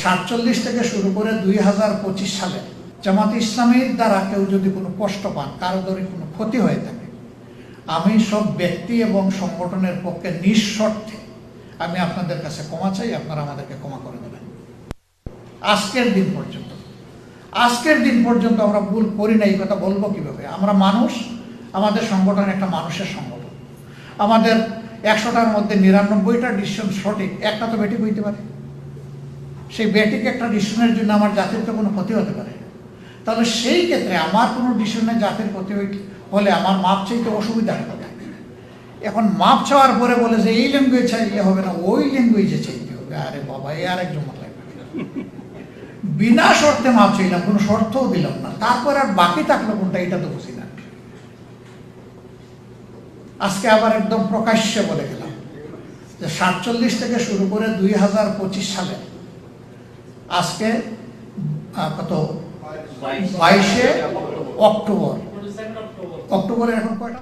47 থেকে শুরু করে 2025 সালে জামাত ইসলামীর দ্বারা কেউ যদি কোনো কষ্ট পান, কারো যদি কোনো ক্ষতি হয়ে থাকে, আমি সব ব্যক্তি এবং সংগঠনের পক্ষে নিঃশর্তে আমি আপনাদের কাছে ক্ষমা চাই, আপনারা আমাদেরকে ক্ষমা করে দেবেন। আজকের দিন পর্যন্ত আমরা ভুল করি না, এই কথা বলবো কিভাবে? আমরা মানুষ, আমাদের সংগঠন একটা মানুষের সংগঠন। আমাদের 100টার মধ্যে 99টা ডিসিশন সঠিক, একটা তো বেঠিক হইতে পারে। সেই বেঠিক একটা ডিসিশনের জন্য আমার জাতির তো কোনো ক্ষতি হতে পারে। তাহলে সেই ক্ষেত্রে আমার কোনো ডিসিশনে জাতির ক্ষতি হলে আমার মাপ চাইতে অসুবিধা হবে। এখন মাপ চাওয়ার পরে বলে যে এই ল্যাঙ্গুয়েজ চাইলে হবে না, ওই ল্যাঙ্গুয়েজে চাইতে হবে। আরে বাবা, এই আরেকজন লাগবে। বিনা শর্তে মাপ চাইলাম, কোনো শর্তও দিলাম না, তারপর আর বাকি থাকলো কোনটা, এটা তো বুঝি না। আজকে আবার একদম প্রকাশ্যে বলে গেলাম যে 47 থেকে শুরু করে 2025 সালে আজকে কত 22শে অক্টোবর। অক্টোবরে এখন কয়টা?